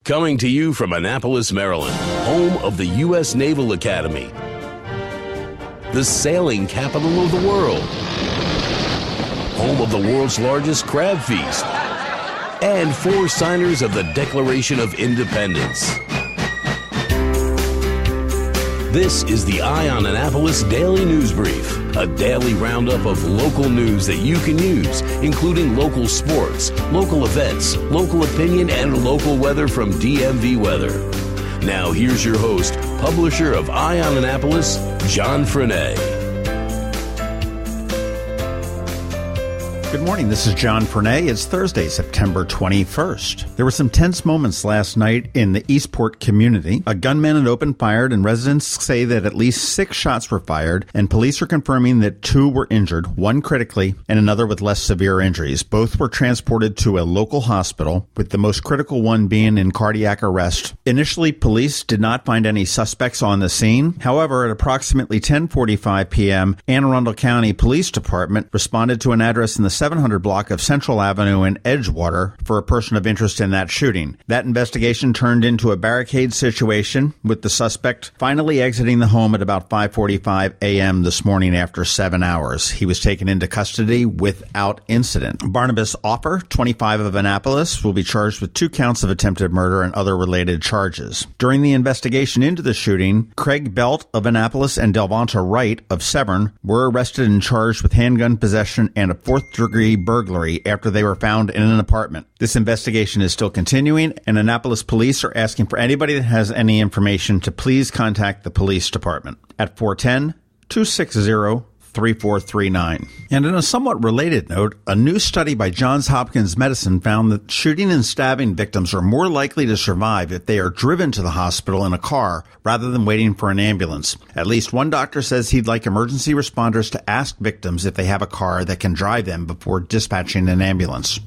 Coming to you from Annapolis, Maryland, home of the U.S. Naval Academy, the sailing capital of the world, home of the world's largest crab feast, and 4 signers of the Declaration of Independence. This is the On Annapolis Daily News Brief, a daily roundup of local news that you can use, including local sports, local events, local opinion, and local weather from DMV Weather. Now here's your host, publisher of On Annapolis, John Frenaye. Good morning, this is John Frenaye. It's Thursday, September 21st. There were some tense moments last night in the Eastport community. A gunman had opened fire, and residents say that at least 6 shots were fired, and police are confirming that 2 were injured, 1 critically and another with less severe injuries. Both were transported to a local hospital, with the most critical one being in cardiac arrest. Initially, police did not find any suspects on the scene. However, at approximately 10:45 p.m., Anne Arundel County Police Department responded to an address in the 700 block of Central Avenue in Edgewater for a person of interest in that shooting. That investigation turned into a barricade situation, with the suspect finally exiting the home at about 5:45 a.m. this morning after 7 hours. He was taken into custody without incident. Barnabas Offer, 25 of Annapolis, will be charged with 2 counts of attempted murder and other related charges. During the investigation into the shooting, Craig Belt of Annapolis and Delvonta Wright of Severn were arrested and charged with handgun possession and a 4th-degree burglary after they were found in an apartment. This investigation is still continuing, and Annapolis police are asking for anybody that has any information to please contact the police department at 410-260-3439. And in a somewhat related note, a new study by Johns Hopkins Medicine found that shooting and stabbing victims are more likely to survive if they are driven to the hospital in a car rather than waiting for an ambulance. At least one doctor says he'd like emergency responders to ask victims if they have a car that can drive them before dispatching an ambulance.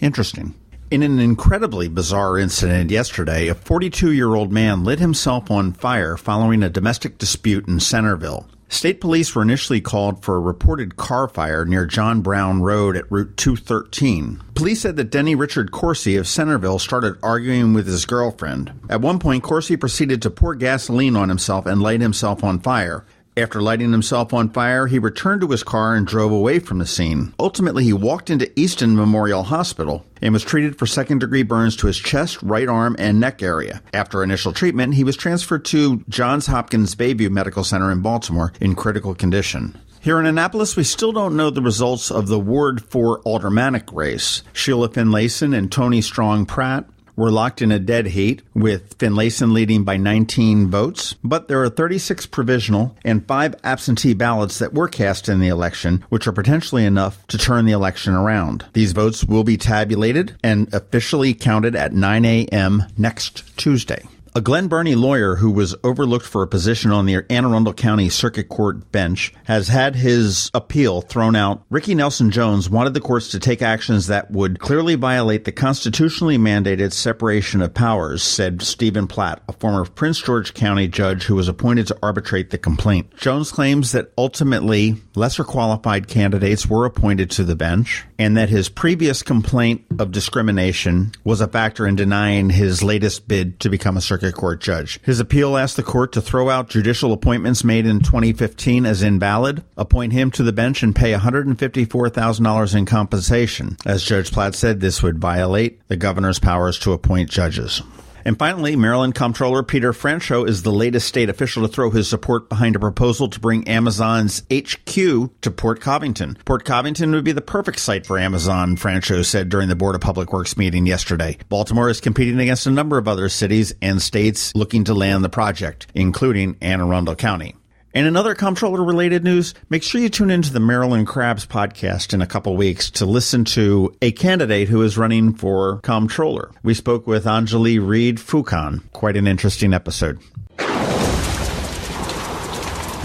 Interesting. In an incredibly bizarre incident yesterday, a 42-year-old man lit himself on fire following a domestic dispute in Centerville. State police were initially called for a reported car fire near John Brown Road at Route 213. Police said that Denny Richard Coursey of Centerville started arguing with his girlfriend. At one point, Coursey proceeded to pour gasoline on himself and light himself on fire. After lighting himself on fire, he returned to his car and drove away from the scene. Ultimately, he walked into Easton Memorial Hospital and was treated for 2nd-degree burns to his chest, right arm, and neck area. After initial treatment, he was transferred to Johns Hopkins Bayview Medical Center in Baltimore in critical condition. Here in Annapolis, we still don't know the results of the Ward 4 aldermanic race. Sheila Finlayson and Tony Strong Pratt were locked in a dead heat, with Finlayson leading by 19 votes. But there are 36 provisional and 5 absentee ballots that were cast in the election, which are potentially enough to turn the election around. These votes will be tabulated and officially counted at 9 a.m. next Tuesday. A Glen Burnie lawyer who was overlooked for a position on the Anne Arundel County Circuit Court bench has had his appeal thrown out. Ricky Nelson Jones wanted the courts to take actions that would clearly violate the constitutionally mandated separation of powers, said Stephen Platt, a former Prince George County judge who was appointed to arbitrate the complaint. Jones claims that ultimately lesser qualified candidates were appointed to the bench and that his previous complaint of discrimination was a factor in denying his latest bid to become a circuit court judge. His appeal asked the court to throw out judicial appointments made in 2015 as invalid, appoint him to the bench, and pay $154,000 in compensation. As Judge Platt said, this would violate the governor's powers to appoint judges. And finally, Maryland Comptroller Peter Franchot is the latest state official to throw his support behind a proposal to bring Amazon's HQ to Port Covington. Port Covington would be the perfect site for Amazon, Franchot said during the Board of Public Works meeting yesterday. Baltimore is competing against a number of other cities and states looking to land the project, including Anne Arundel County. And in other comptroller-related news, make sure you tune into the Maryland Crabs podcast in a couple weeks to listen to a candidate who is running for comptroller. We spoke with Anjali Reed Fukan. Quite an interesting episode.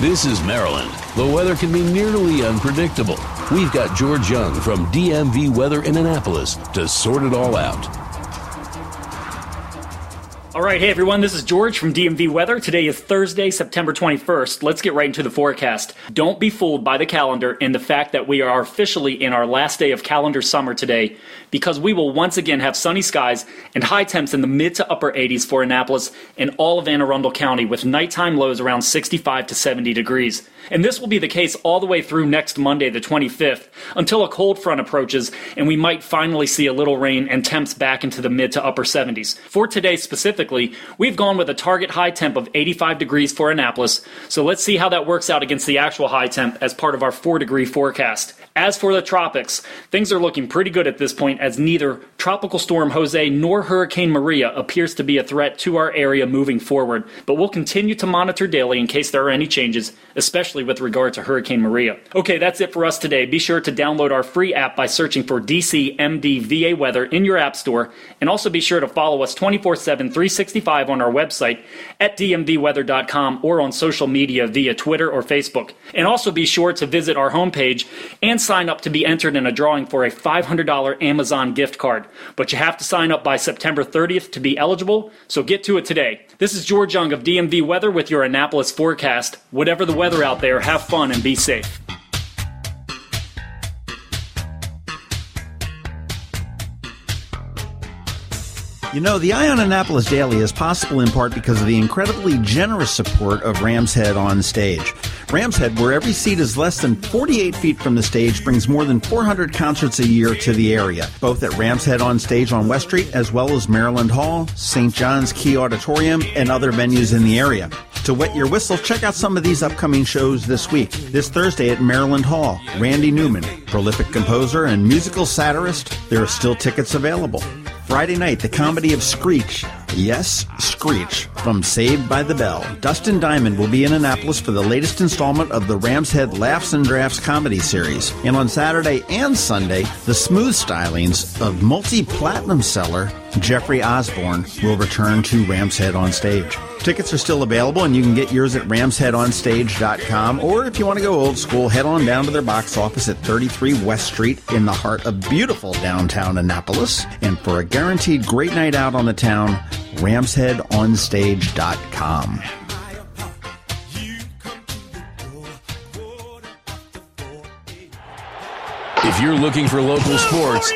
This is Maryland. The weather can be nearly unpredictable. We've got George Young from DMV Weather in Annapolis to sort it all out. All right, hey everyone, this is George from DMV Weather. Today is Thursday, September 21st. Let's get right into the forecast. Don't be fooled by the calendar and the fact that we are officially in our last day of calendar summer today, because we will once again have sunny skies and high temps in the mid to upper 80s for Annapolis and all of Anne Arundel County, with nighttime lows around 65 to 70 degrees. And this will be the case all the way through next Monday, the 25th, until a cold front approaches and we might finally see a little rain and temps back into the mid to upper 70s. For today specifically, we've gone with a target high temp of 85 degrees for Annapolis, so let's see how that works out against the actual high temp as part of our 4-degree forecast. As for the tropics, things are looking pretty good at this point, as neither Tropical Storm Jose nor Hurricane Maria appears to be a threat to our area moving forward, but we'll continue to monitor daily in case there are any changes, especially with regard to Hurricane Maria. Okay, that's it for us today. Be sure to download our free app by searching for DCMDVA Weather in your app store, and also be sure to follow us 24/7, 365 on our website at dmvweather.com or on social media via Twitter or Facebook. And also be sure to visit our homepage and sign up to be entered in a drawing for a $500 Amazon gift card. But you have to sign up by September 30th to be eligible, so get to it today. This is George Young of DMV Weather with your Annapolis forecast. Whatever the weather out there, have fun and be safe. You know, the Eye on Annapolis Daily is possible in part because of the incredibly generous support of Ram's Head On Stage. Ram's Head, where every seat is less than 48 feet from the stage, brings more than 400 concerts a year to the area, both at Ram's Head On Stage on West Street, as well as Maryland Hall, St. John's Key Auditorium, and other venues in the area. To wet your whistle, check out some of these upcoming shows this week. This Thursday at Maryland Hall, Randy Newman, prolific composer and musical satirist. There are still tickets available. Friday night, the comedy of Screech. Yes, Screech, from Saved by the Bell. Dustin Diamond will be in Annapolis for the latest installment of the Ram's Head Laughs and Drafts comedy series. And on Saturday and Sunday, the smooth stylings of multi-platinum seller Jeffrey Osborne will return to Ram's Head On Stage. Tickets are still available, and you can get yours at ramsheadonstage.com, or if you want to go old school, head on down to their box office at 33 West Street in the heart of beautiful downtown Annapolis. And for a guaranteed great night out on the town, ramsheadonstage.com. If you're looking for local sports,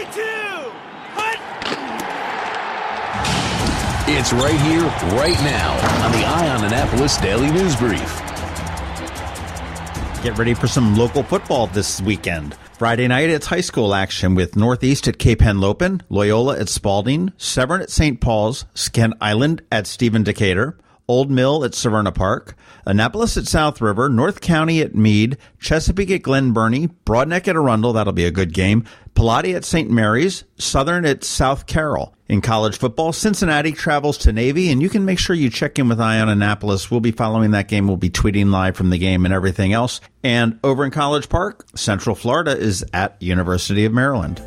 it's right here, right now on the Eye on Annapolis Daily News Brief. Get ready for some local football this weekend. Friday night, it's high school action with Northeast at Cape Henlopen, Loyola at Spalding, Severn at St. Paul's, Skent Island at Stephen Decatur, Old Mill at Severna Park, Annapolis at South River, North County at Meade, Chesapeake at Glen Burnie, Broadneck at Arundel, that'll be a good game, Pilati at St. Mary's, Southern at South Carroll. In college football, Cincinnati travels to Navy, and you can make sure you check in with Eye on Annapolis. We'll be following that game. We'll be tweeting live from the game and everything else. And over in College Park, Central Florida is at University of Maryland.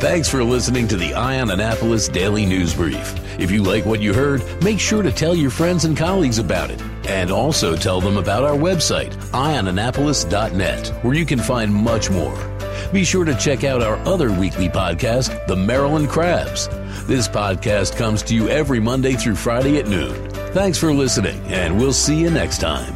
Thanks for listening to the Eye on Annapolis Daily News Brief. If you like what you heard, make sure to tell your friends and colleagues about it. And also tell them about our website, eyeonannapolis.net, where you can find much more. Be sure to check out our other weekly podcast, The Maryland Crabs. This podcast comes to you every Monday through Friday at noon. Thanks for listening, and we'll see you next time.